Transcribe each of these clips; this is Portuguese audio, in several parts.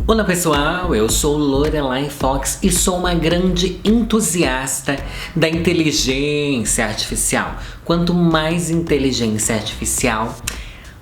Olá pessoal, eu sou Lorelai Fox e sou uma grande entusiasta da inteligência artificial. Quanto mais inteligência artificial,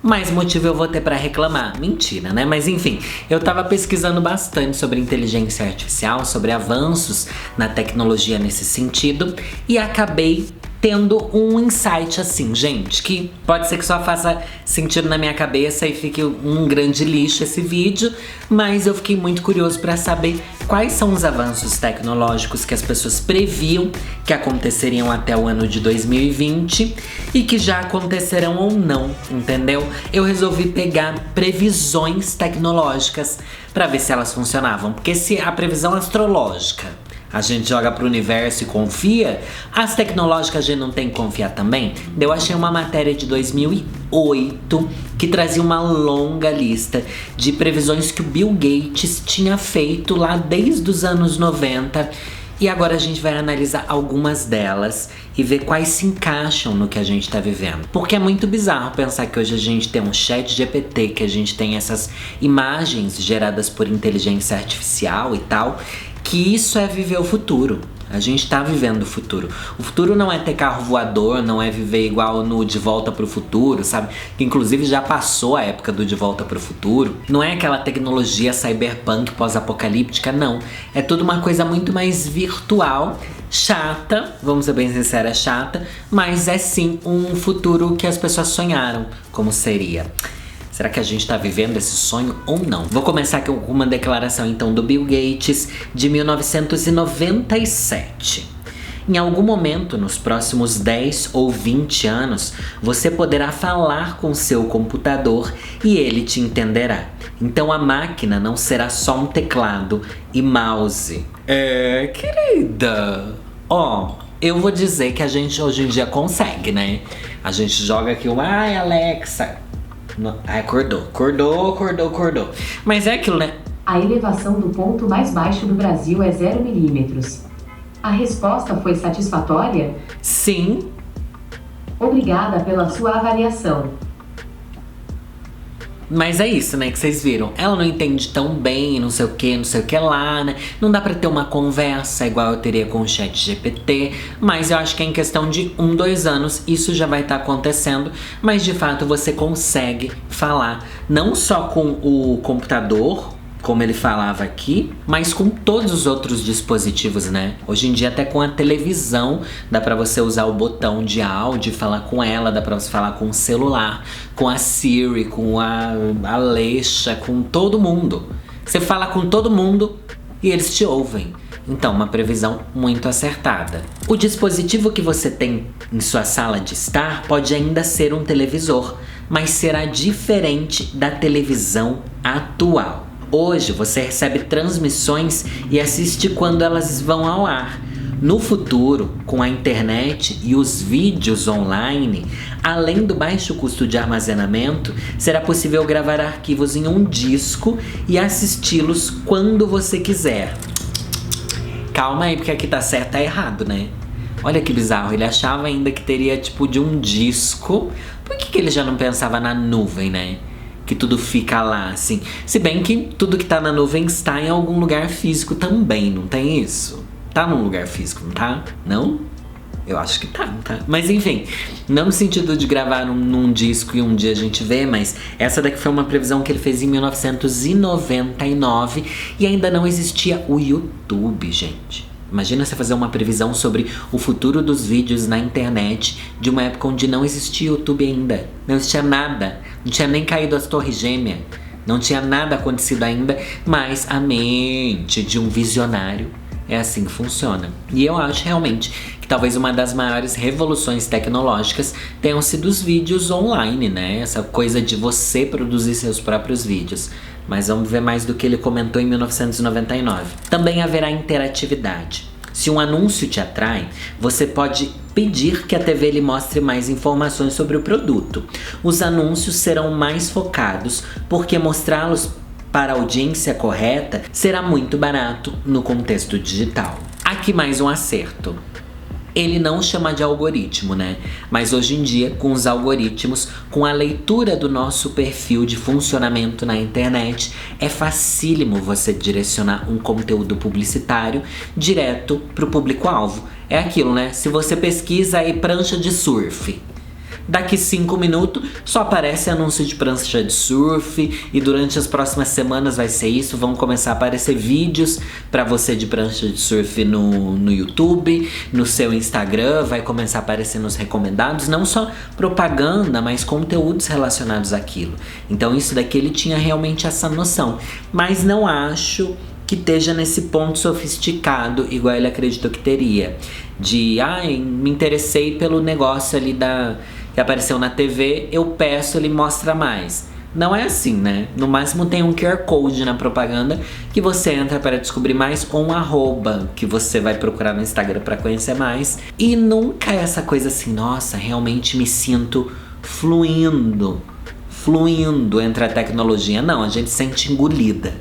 mais motivo eu vou ter pra reclamar. Mentira, né? Mas enfim, eu tava pesquisando bastante sobre inteligência artificial, sobre avanços na tecnologia nesse sentido e acabei tendo um insight assim, gente, que pode ser que só faça sentido na minha cabeça e fique um grande lixo esse vídeo, mas eu fiquei muito curioso para saber quais são os avanços tecnológicos que as pessoas previam que aconteceriam até o ano de 2020 e que já acontecerão ou não, entendeu? Eu resolvi pegar previsões tecnológicas para ver se elas funcionavam, porque se a previsão astrológica a gente joga pro universo e confia, as tecnológicas a gente não tem que confiar também? Eu achei uma matéria de 2008 que trazia uma longa lista de previsões que o Bill Gates tinha feito lá desde os anos 90. E agora a gente vai analisar algumas delas e ver quais se encaixam no que a gente tá vivendo. Porque é muito bizarro pensar que hoje a gente tem um chat GPT, que a gente tem essas imagens geradas por inteligência artificial e tal, que isso é viver o futuro. A gente tá vivendo o futuro. O futuro não é ter carro voador, não é viver igual no De Volta pro Futuro, sabe? Que inclusive já passou a época do De Volta pro Futuro. Não é aquela tecnologia cyberpunk pós-apocalíptica, não. É tudo uma coisa muito mais virtual, chata, vamos ser bem sinceros, chata, mas é sim um futuro que as pessoas sonharam como seria. Será que a gente tá vivendo esse sonho ou não? Vou começar com uma declaração então do Bill Gates de 1997. Em algum momento, nos próximos 10 ou 20 anos, você poderá falar com seu computador e ele te entenderá. Então a máquina não será só um teclado e mouse. Querida, eu vou dizer que a gente hoje em dia consegue, né? A gente joga aqui ai, Alexa. Acordou. Mas é aquilo, né? A elevação do ponto mais baixo do Brasil é 0 milímetros. A resposta foi satisfatória? Sim. Obrigada pela sua avaliação. Mas é isso, né, que vocês viram. Ela não entende tão bem, não sei o que lá, né? Não dá pra ter uma conversa igual eu teria com o chat GPT. Mas eu acho que em questão de 1, 2 anos isso já vai estar acontecendo. Mas de fato você consegue falar não só com o computador, como ele falava aqui, mas com todos os outros dispositivos, né? Hoje em dia até com a televisão dá pra você usar o botão de áudio e falar com ela, dá pra você falar com o celular, com a Siri, com a Alexa, com todo mundo. Você fala com todo mundo e eles te ouvem. Então, uma previsão muito acertada. O dispositivo que você tem em sua sala de estar pode ainda ser um televisor, mas será diferente da televisão atual. Hoje você recebe transmissões e assiste quando elas vão ao ar. No futuro, com a internet e os vídeos online, além do baixo custo de armazenamento, será possível gravar arquivos em um disco e assisti-los quando você quiser. Calma aí, porque aqui tá certo, tá errado, né? Olha que bizarro, ele achava ainda que teria tipo de um disco. Por que ele já não pensava na nuvem, né? Que tudo fica lá, assim. Se bem que tudo que tá na nuvem está em algum lugar físico também, não tem isso? Tá num lugar físico, não tá? Não? Eu acho que tá, não tá? Mas enfim, não no sentido de gravar num disco e um dia a gente vê, mas essa daqui foi uma previsão que ele fez em 1999 e ainda não existia o YouTube, gente. Imagina você fazer uma previsão sobre o futuro dos vídeos na internet de uma época onde não existia YouTube ainda. Não existia nada. Não tinha nem caído as torres gêmeas. Não tinha nada acontecido ainda. Mas a mente de um visionário é assim que funciona. E eu acho realmente que talvez uma das maiores revoluções tecnológicas tenham sido os vídeos online, né? Essa coisa de você produzir seus próprios vídeos. Mas vamos ver mais do que ele comentou em 1999. Também haverá interatividade. Se um anúncio te atrai, você pode pedir que a TV lhe mostre mais informações sobre o produto. Os anúncios serão mais focados, porque mostrá-los para a audiência correta será muito barato no contexto digital. Aqui mais um acerto. Ele não chama de algoritmo, né? Mas hoje em dia, com os algoritmos, com a leitura do nosso perfil de funcionamento na internet, é facílimo você direcionar um conteúdo publicitário direto para o público-alvo. É aquilo, né? Se você pesquisa aí prancha de surf, daqui 5 minutos só aparece anúncio de prancha de surf, e durante as próximas semanas vai ser isso, vão começar a aparecer vídeos pra você de prancha de surf no YouTube, no seu Instagram, vai começar a aparecer nos recomendados, não só propaganda, mas conteúdos relacionados àquilo. Então isso daqui ele tinha realmente essa noção, mas não acho que esteja nesse ponto sofisticado, igual ele acreditou que teria. De, me interessei pelo negócio ali que apareceu na TV, eu peço, ele mostra mais. Não é assim, né? No máximo tem um QR Code na propaganda que você entra para descobrir mais, ou um arroba que você vai procurar no Instagram para conhecer mais. E nunca é essa coisa assim, nossa, realmente me sinto fluindo entre a tecnologia. Não, a gente se sente engolida,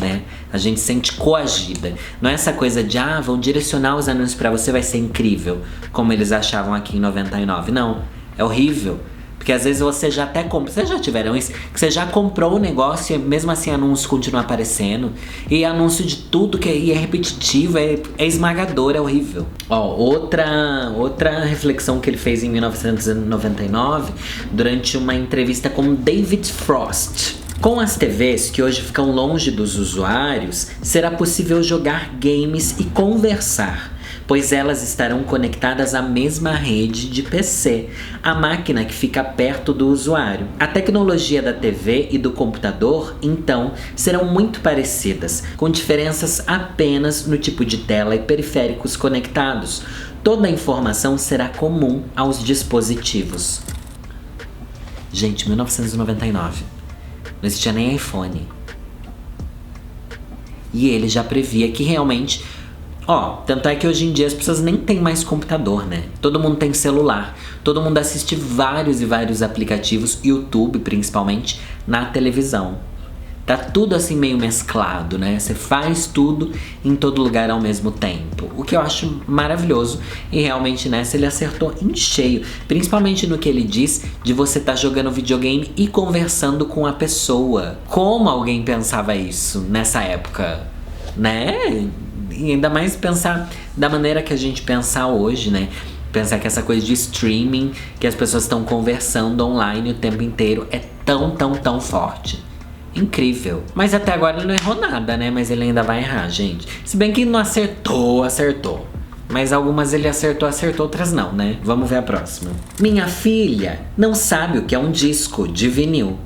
né? A gente se sente coagida. Não é essa coisa de, vão direcionar os anúncios pra você, vai ser incrível, como eles achavam aqui em 99. Não, é horrível. Porque às vezes você já até compra. Vocês já tiveram isso? Que você já comprou o negócio e mesmo assim anúncio continua aparecendo. E anúncio de tudo que é repetitivo, é esmagador, é horrível. Outra reflexão que ele fez em 1999, durante uma entrevista com David Frost. Com as TVs que hoje ficam longe dos usuários, será possível jogar games e conversar, pois elas estarão conectadas à mesma rede de PC, a máquina que fica perto do usuário. A tecnologia da TV e do computador, então, serão muito parecidas, com diferenças apenas no tipo de tela e periféricos conectados. Toda a informação será comum aos dispositivos. Gente, 1999. Não existia nem iPhone. E ele já previa que realmente... tanto é que hoje em dia as pessoas nem têm mais computador, né? Todo mundo tem celular. Todo mundo assiste vários e vários aplicativos, YouTube principalmente, na televisão. Tá tudo assim meio mesclado, né? Você faz tudo em todo lugar ao mesmo tempo. O que eu acho maravilhoso. E realmente nessa ele acertou em cheio. Principalmente no que ele diz de você estar jogando videogame e conversando com a pessoa. Como alguém pensava isso nessa época, né? E ainda mais pensar da maneira que a gente pensa hoje, né? Pensar que essa coisa de streaming, que as pessoas estão conversando online o tempo inteiro, é tão forte. Incrível. Mas até agora ele não errou nada, né? Mas ele ainda vai errar, gente. Se bem que não acertou. Mas algumas ele acertou, outras não, né? Vamos ver a próxima. Minha filha não sabe o que é um disco de vinil.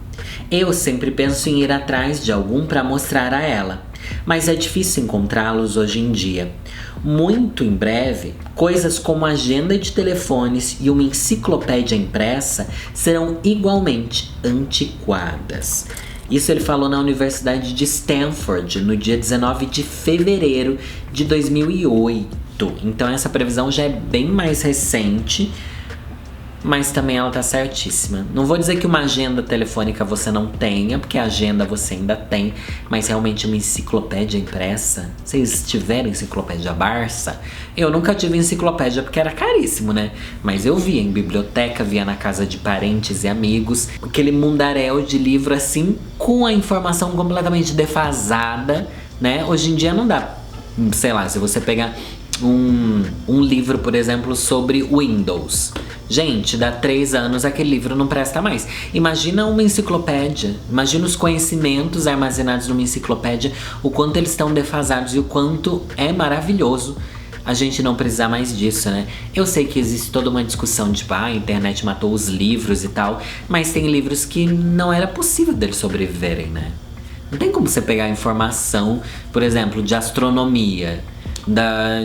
Eu sempre penso em ir atrás de algum para mostrar a ela, mas é difícil encontrá-los hoje em dia. Muito em breve, coisas como agenda de telefones e uma enciclopédia impressa serão igualmente antiquadas. Isso ele falou na Universidade de Stanford, no dia 19 de fevereiro de 2008. Então essa previsão já é bem mais recente, mas também ela tá certíssima. Não vou dizer que uma agenda telefônica você não tenha, porque a agenda você ainda tem, mas realmente uma enciclopédia impressa. Vocês tiveram enciclopédia Barça? Eu nunca tive enciclopédia porque era caríssimo, né? Mas eu via em biblioteca, via na casa de parentes e amigos, aquele mundaréu de livro assim, com a informação completamente defasada, né? Hoje em dia não dá, sei lá, se você pegar um livro, por exemplo, sobre Windows. Gente, dá 3 anos aquele livro não presta mais. Imagina uma enciclopédia. Imagina os conhecimentos armazenados numa enciclopédia, o quanto eles estão defasados e o quanto é maravilhoso a gente não precisar mais disso, né? Eu sei que existe toda uma discussão de a internet matou os livros e tal, mas tem livros que não era possível deles sobreviverem, né? Não tem como você pegar informação, por exemplo, de astronomia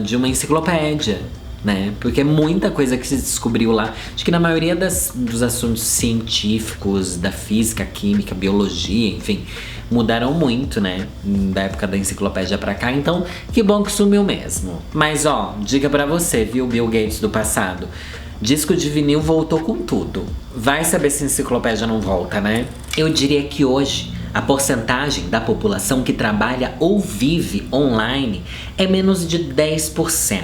de uma enciclopédia, né? Porque é muita coisa que se descobriu lá. Acho que na maioria dos assuntos científicos, da física, química, biologia, enfim, mudaram muito, né? Da época da enciclopédia pra cá. Então, que bom que sumiu mesmo. Mas dica pra você, viu, Bill Gates do passado. Disco de vinil voltou com tudo. Vai saber se a enciclopédia não volta, né? Eu diria que hoje a porcentagem da população que trabalha ou vive online é menos de 10%.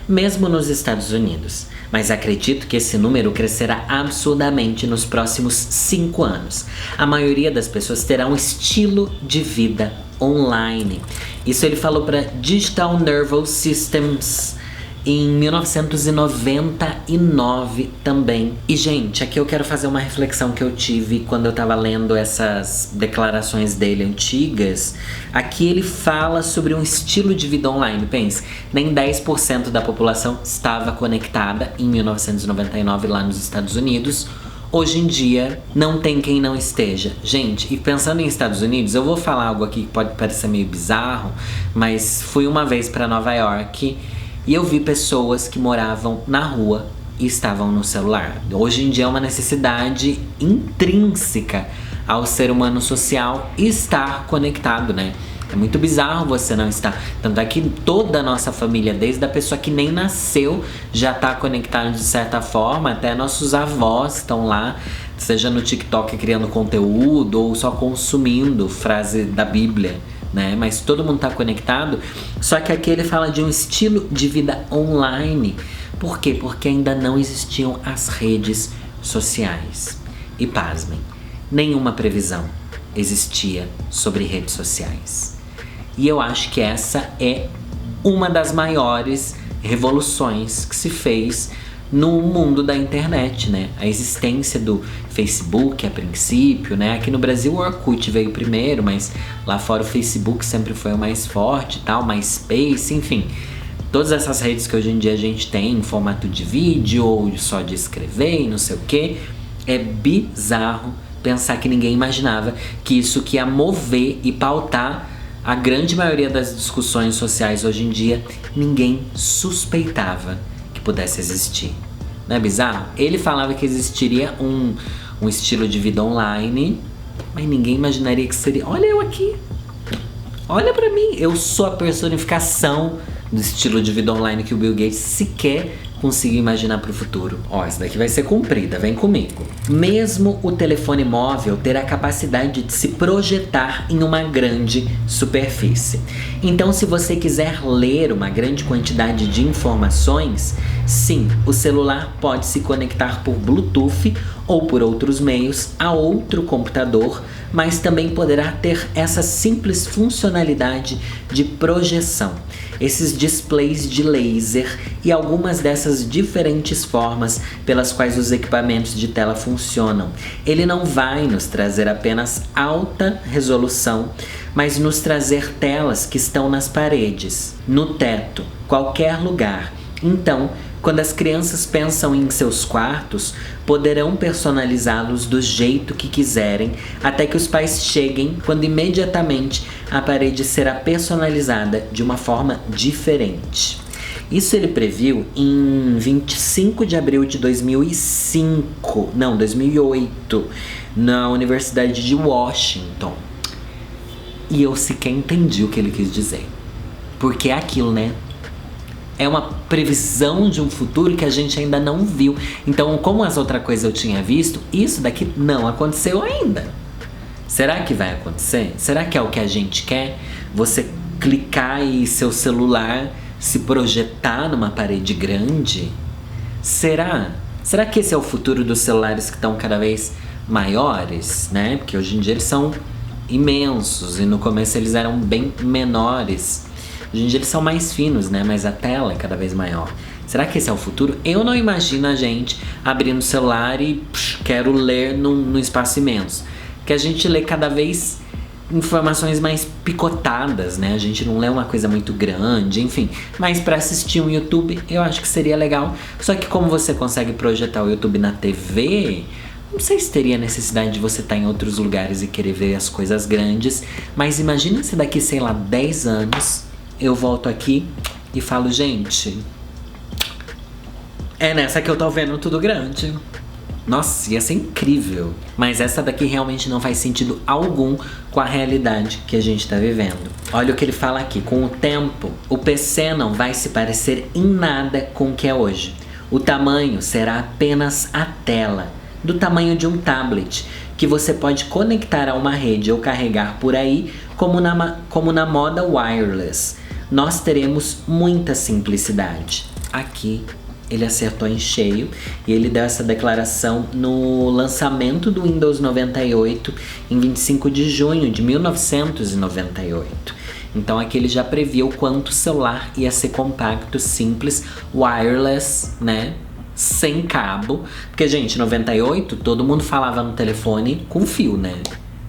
mesmo nos Estados Unidos. Mas acredito que esse número crescerá absurdamente nos próximos 5 anos. A maioria das pessoas terá um estilo de vida online. Isso ele falou para Digital Nervous Systems em 1999 também. E, gente, aqui eu quero fazer uma reflexão que eu tive quando eu tava lendo essas declarações dele antigas. Aqui ele fala sobre um estilo de vida online. Pense, nem 10% da população estava conectada em 1999 lá nos Estados Unidos. Hoje em dia, não tem quem não esteja. Gente, e pensando em Estados Unidos, eu vou falar algo aqui que pode parecer meio bizarro, mas fui uma vez para Nova York e eu vi pessoas que moravam na rua e estavam no celular. Hoje em dia é uma necessidade intrínseca ao ser humano social estar conectado, né? É muito bizarro você não estar. Tanto é que toda a nossa família, desde a pessoa que nem nasceu, já tá conectada de certa forma. Até nossos avós estão lá, seja no TikTok criando conteúdo ou só consumindo frase da Bíblia, né? Mas todo mundo tá conectado. Só que aqui ele fala de um estilo de vida online. Por quê? Porque ainda não existiam as redes sociais. E pasmem, nenhuma previsão existia sobre redes sociais. E eu acho que essa é uma das maiores revoluções que se fez no mundo da internet, né? A existência do Facebook a princípio, né? Aqui no Brasil o Orkut veio primeiro, mas lá fora o Facebook sempre foi o mais forte e tal, MySpace, enfim. Todas essas redes que hoje em dia a gente tem em formato de vídeo ou só de escrever e não sei o que. É bizarro pensar que ninguém imaginava que isso que ia mover e pautar a grande maioria das discussões sociais hoje em dia, ninguém suspeitava que pudesse existir. Não é bizarro? Ele falava que existiria um estilo de vida online, mas ninguém imaginaria que seria... Olha eu aqui, olha pra mim, eu sou a personificação do estilo de vida online que o Bill Gates sequer conseguiu imaginar para o futuro. Ó, essa daqui vai ser comprida, vem comigo. Mesmo o telefone móvel terá a capacidade de se projetar em uma grande superfície. Então, se você quiser ler uma grande quantidade de informações, sim, o celular pode se conectar por Bluetooth ou por outros meios a outro computador, mas também poderá ter essa simples funcionalidade de projeção. Esses displays de laser e algumas dessas diferentes formas pelas quais os equipamentos de tela funcionam. Ele não vai nos trazer apenas alta resolução, mas nos trazer telas que estão nas paredes, no teto, qualquer lugar. Então, quando as crianças pensam em seus quartos, poderão personalizá-los do jeito que quiserem, até que os pais cheguem, quando imediatamente a parede será personalizada de uma forma diferente. Isso ele previu em 25 de abril de 2008, na Universidade de Washington. E eu sequer entendi o que ele quis dizer. Porque é aquilo, né? É uma previsão de um futuro que a gente ainda não viu. Então, como as outras coisas eu tinha visto, isso daqui não aconteceu ainda. Será que vai acontecer? Será que é o que a gente quer? Você clicar e seu celular se projetar numa parede grande? Será? Será que esse é o futuro dos celulares que estão cada vez maiores, né? Porque hoje em dia eles são imensos e no começo eles eram bem menores. Hoje em dia eles são mais finos, né? Mas a tela é cada vez maior. Será que esse é o futuro? Eu não imagino a gente abrindo o celular e quero ler num espaço imenso. Que a gente lê cada vez informações mais picotadas, né? A gente não lê uma coisa muito grande, enfim. Mas para assistir um YouTube, eu acho que seria legal. Só que como você consegue projetar o YouTube na TV, não sei se teria necessidade de você estar em outros lugares e querer ver as coisas grandes. Mas imagina se daqui, sei lá, 10 anos... eu volto aqui e falo, gente, é nessa que eu tô vendo tudo grande. Nossa, ia ser incrível. Mas essa daqui realmente não faz sentido algum com a realidade que a gente tá vivendo. Olha o que ele fala aqui. Com o tempo, o PC não vai se parecer em nada com o que é hoje. O tamanho será apenas a tela, do tamanho de um tablet, que você pode conectar a uma rede ou carregar por aí, como na moda wireless. Nós teremos muita simplicidade. aqui ele acertou em cheio e ele deu essa declaração no lançamento do Windows 98 em 25 de junho de 1998. Então aqui ele já previa o quanto o celular ia ser compacto, simples, wireless, né? Sem cabo. Porque, gente, em 98 todo mundo falava no telefone com fio, né?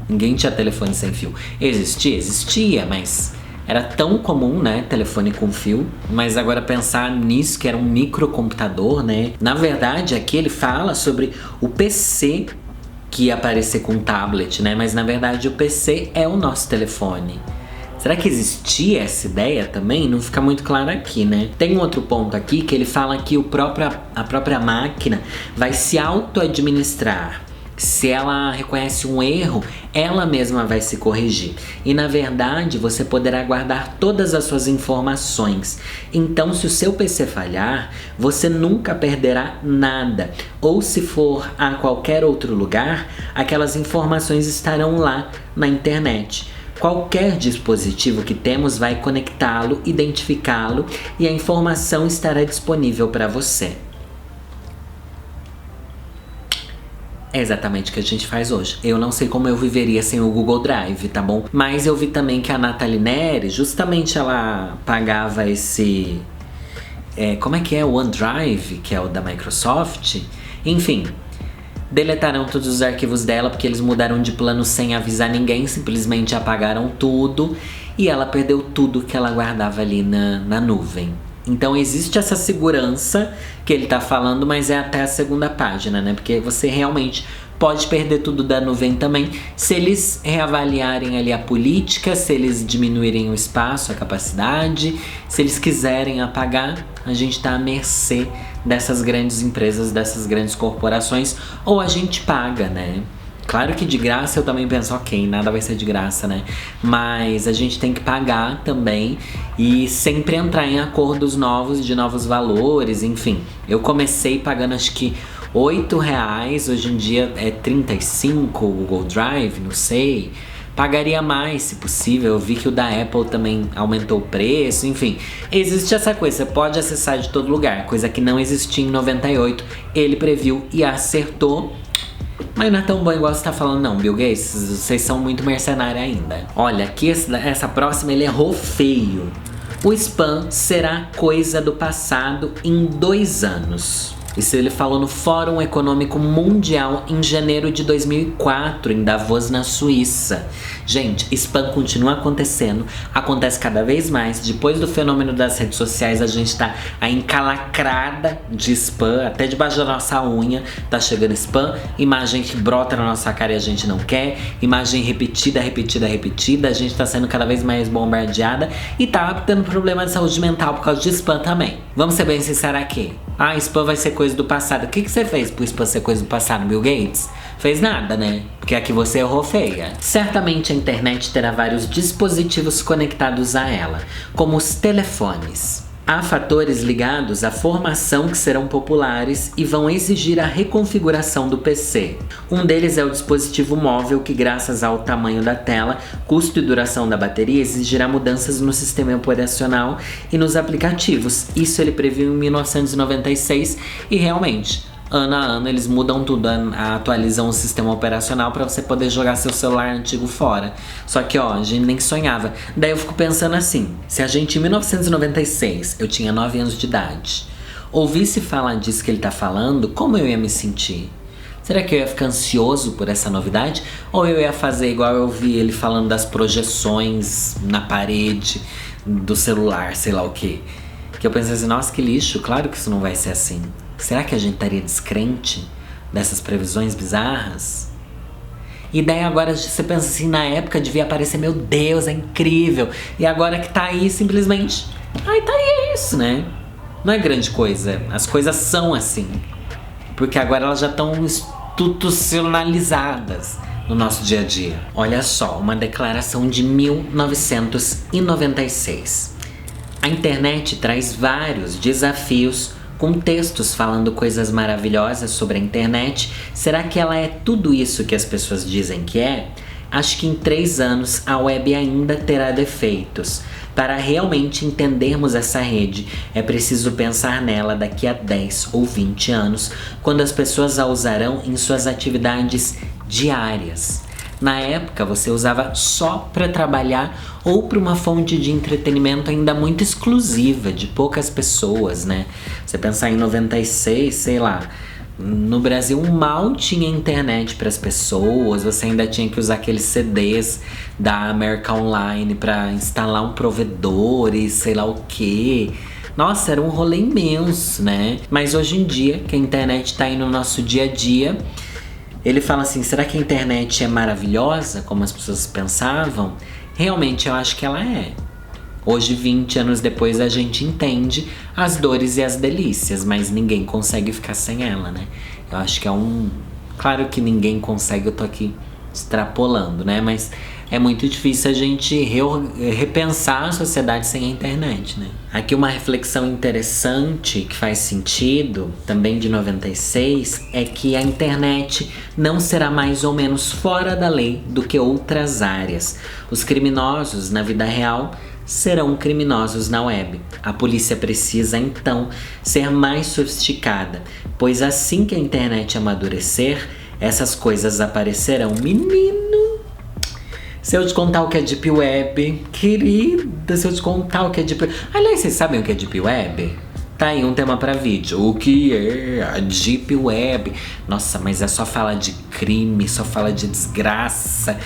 Ninguém tinha telefone sem fio. Existia, mas era tão comum, né, telefone com fio. Mas agora pensar nisso, que era um microcomputador, né? Na verdade, aqui ele fala sobre o PC que ia aparecer com tablet, né? Mas na verdade o PC é o nosso telefone. Será que existia essa ideia também? Não fica muito claro aqui, né? Tem um outro ponto aqui que ele fala que a própria máquina vai se auto-administrar. Se ela reconhece um erro, ela mesma vai se corrigir. E na verdade, você poderá guardar todas as suas informações. Então, se o seu PC falhar, você nunca perderá nada. Ou se for a qualquer outro lugar, aquelas informações estarão lá na internet. Qualquer dispositivo que temos vai conectá-lo, identificá-lo e a informação estará disponível para você. É exatamente o que a gente faz hoje. Eu não sei como eu viveria sem o Google Drive, tá bom? Mas eu vi também que a Nathalie Neri, justamente ela pagava esse... como é que é? O OneDrive, que é o da Microsoft. Enfim, deletaram todos os arquivos dela porque eles mudaram de plano sem avisar ninguém. Simplesmente apagaram tudo e ela perdeu tudo que ela guardava ali na nuvem. Então existe essa segurança que ele tá falando, mas é até a segunda página, né? Porque você realmente pode perder tudo da nuvem também. Se eles reavaliarem ali a política, se eles diminuírem o espaço, a capacidade, se eles quiserem apagar, a gente tá à mercê dessas grandes empresas, dessas grandes corporações, ou a gente paga, né? Claro que de graça eu também penso, ok, nada vai ser de graça, né? Mas a gente tem que pagar também e sempre entrar em acordos novos, de novos valores, enfim. Eu comecei pagando acho que R$8, hoje em dia é 35 o Google Drive, não sei. Pagaria mais, se possível. Eu vi que o da Apple também aumentou o preço, enfim. Existe essa coisa, você pode acessar de todo lugar, coisa que não existia em 98. Ele previu e acertou. Mas não é tão bom igual você tá falando não, Bill Gates, vocês são muito mercenários ainda. Olha, aqui essa próxima ele errou feio. O spam será coisa do passado em 2 anos. Isso ele falou no Fórum Econômico Mundial em janeiro de 2004, em Davos, na Suíça. Gente, spam continua acontecendo, acontece cada vez mais. Depois do fenômeno das redes sociais, a gente tá aí encalacrada de spam, até debaixo da nossa unha tá chegando spam. Imagem que brota na nossa cara e a gente não quer. Imagem repetida, a gente tá sendo cada vez mais bombardeada e tá tendo problema de saúde mental por causa de spam também. Vamos ser bem sinceros aqui. Ah, spam vai ser coisa do passado. O que você fez pro spam ser coisa do passado, Bill Gates? Fez nada, né? Porque aqui você errou feia. Certamente a internet terá vários dispositivos conectados a ela, como os telefones. Há fatores ligados à formação que serão populares e vão exigir a reconfiguração do PC. Um deles é o dispositivo móvel que, graças ao tamanho da tela, custo e duração da bateria, exigirá mudanças no sistema operacional e nos aplicativos. Isso ele previu em 1996 e realmente, ano a ano eles mudam tudo, atualizam o sistema operacional para você poder jogar seu celular antigo fora. Só que ó, a gente nem sonhava. Daí eu fico pensando assim, se a gente em 1996, eu tinha 9 anos de idade, ouvisse falar disso que ele tá falando, como eu ia me sentir? Será que eu ia ficar ansioso por essa novidade? Ou eu ia fazer igual eu vi ele falando das projeções na parede do celular, sei lá o quê? Que eu pensei assim, nossa, que lixo, claro que isso não vai ser assim. Será que a gente estaria descrente dessas previsões bizarras? E daí agora você pensa assim, na época devia aparecer, meu Deus, é incrível. E agora que tá aí, simplesmente, ai, tá aí, é isso, né? Não é grande coisa, as coisas são assim. Porque agora elas já estão institucionalizadas no nosso dia a dia. Olha só, uma declaração de 1996. A internet traz vários desafios com textos falando coisas maravilhosas sobre a internet. Será que ela é tudo isso que as pessoas dizem que é? Acho que em 3 anos a web ainda terá defeitos. Para realmente entendermos essa rede, é preciso pensar nela daqui a 10 ou 20 anos, quando as pessoas a usarão em suas atividades diárias. Na época, você usava só para trabalhar ou para uma fonte de entretenimento ainda muito exclusiva, de poucas pessoas, né? Você pensar em 96, sei lá, no Brasil mal tinha internet para as pessoas, você ainda tinha que usar aqueles CDs da América Online para instalar um provedor e sei lá o quê. Nossa, era um rolê imenso, né? Mas hoje em dia, que a internet tá aí no nosso dia a dia, ele fala assim, será que a internet é maravilhosa, como as pessoas pensavam? Realmente eu acho que ela é. Hoje, 20 anos depois, a gente entende as dores e as delícias, mas ninguém consegue ficar sem ela, né? Eu acho que é Claro que ninguém consegue, eu tô aqui extrapolando, né? Mas é muito difícil a gente repensar a sociedade sem a internet, né? Aqui uma reflexão interessante que faz sentido, também de 96, é que a internet não será mais ou menos fora da lei do que outras áreas. Os criminosos, na vida real, serão criminosos na web. A polícia precisa, então, ser mais sofisticada, pois assim que a internet amadurecer, essas coisas aparecerão. Menino! Se eu te contar o que é Deep Web, querida, se eu te contar o que é Deep Web... Aliás, vocês sabem o que é Deep Web? Tá aí um tema pra vídeo. O que é a Deep Web? Nossa, mas é só fala de crime, só fala de desgraça.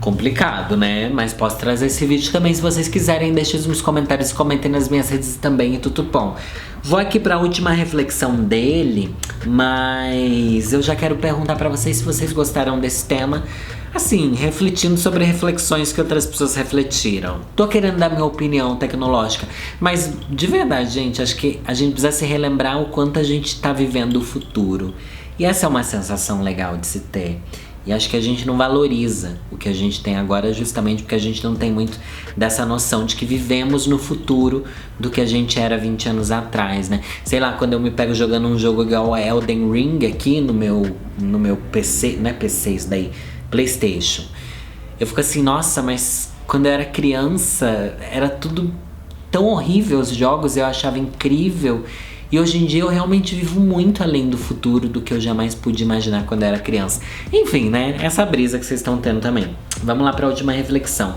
Complicado, né? Mas posso trazer esse vídeo também se vocês quiserem. Deixem nos comentários, comentem nas minhas redes também e tudo bom. Vou aqui para a última reflexão dele, mas eu já quero perguntar para vocês se vocês gostaram desse tema. Assim, refletindo sobre reflexões que outras pessoas refletiram. Tô querendo dar minha opinião tecnológica, mas de verdade, gente, acho que a gente precisa se relembrar o quanto a gente tá vivendo o futuro. E essa é uma sensação legal de se ter. E acho que a gente não valoriza o que a gente tem agora justamente porque a gente não tem muito dessa noção de que vivemos no futuro do que a gente era 20 anos atrás, né? Sei lá, quando eu me pego jogando um jogo igual a Elden Ring aqui no meu PC, não é PC isso daí, PlayStation. Eu fico assim, nossa, mas quando eu era criança era tudo tão horrível, os jogos eu achava incrível. E hoje em dia eu realmente vivo muito além do futuro do que eu jamais pude imaginar quando eu era criança. Enfim, né? Essa brisa que vocês estão tendo também. Vamos lá para a última reflexão.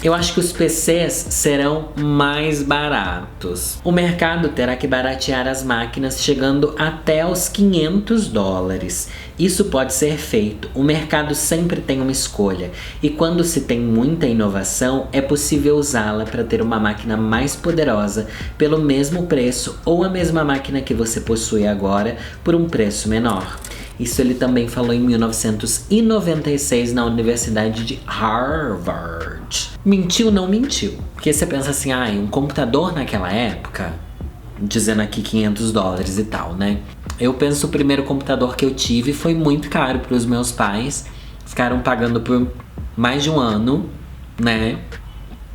Eu acho que os PCs serão mais baratos. O mercado terá que baratear as máquinas, chegando até aos $500. Isso pode ser feito. O mercado sempre tem uma escolha. E quando se tem muita inovação, é possível usá-la para ter uma máquina mais poderosa pelo mesmo preço ou a mesma máquina que você possui agora por um preço menor. Isso ele também falou em 1996 na Universidade de Harvard. Mentiu, não mentiu. Porque você pensa assim, um computador naquela época, dizendo aqui $500 e tal, né? Eu penso o primeiro computador que eu tive foi muito caro para os meus pais. Ficaram pagando por mais de um ano, né?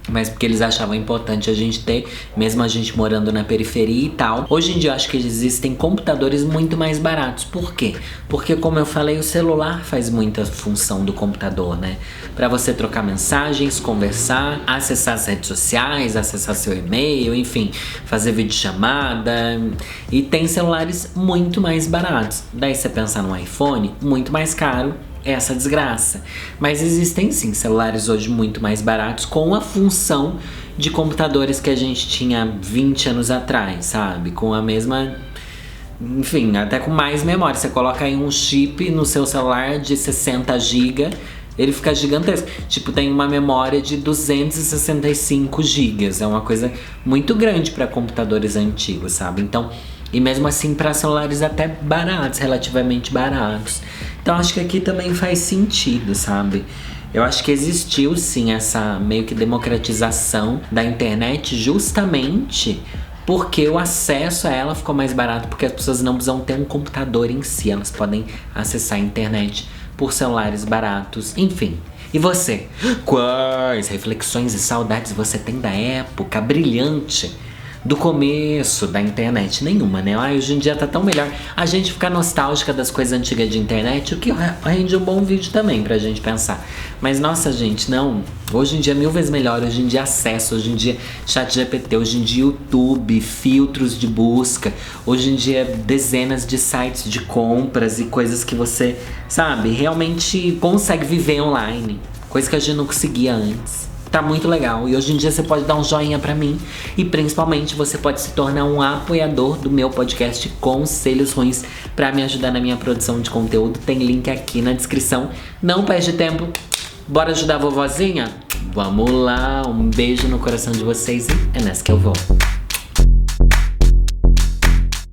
Mas porque eles achavam importante a gente ter, mesmo a gente morando na periferia e tal. Hoje em dia eu acho que existem computadores muito mais baratos. Por quê? Porque, como eu falei, o celular faz muita função do computador, né? Pra você trocar mensagens, conversar, acessar as redes sociais, acessar seu e-mail, enfim, fazer videochamada. E tem celulares muito mais baratos. Daí você pensa no iPhone, muito mais caro. Essa desgraça. Mas existem sim celulares hoje muito mais baratos com a função de computadores que a gente tinha 20 anos atrás, sabe? Com a mesma... Enfim, até com mais memória. Você coloca aí um chip no seu celular de 60 GB, ele fica gigantesco. Tipo, tem uma memória de 265 GB. É uma coisa muito grande para computadores antigos, sabe? Então... E mesmo assim para celulares até baratos, relativamente baratos. Então acho que aqui também faz sentido, sabe? Eu acho que existiu sim essa meio que democratização da internet justamente porque o acesso a ela ficou mais barato, porque as pessoas não precisam ter um computador em si, elas podem acessar a internet por celulares baratos, enfim. E você? Quais reflexões e saudades você tem da época brilhante do começo da internet. Nenhuma, né? Ai, hoje em dia tá tão melhor. A gente ficar nostálgica das coisas antigas de internet, o que rende um bom vídeo também pra gente pensar. Mas nossa, gente, não. Hoje em dia é 1000 vezes melhor. Hoje em dia acesso, hoje em dia ChatGPT, hoje em dia YouTube, filtros de busca. Hoje em dia dezenas de sites de compras e coisas que você, sabe, realmente consegue viver online. Coisa que a gente não conseguia antes. Tá muito legal. E hoje em dia você pode dar um joinha pra mim. E principalmente você pode se tornar um apoiador do meu podcast Conselhos Ruins pra me ajudar na minha produção de conteúdo. Tem link aqui na descrição. Não perde tempo. Bora ajudar a vovozinha? Vamos lá. Um beijo no coração de vocês e é nessa que eu vou.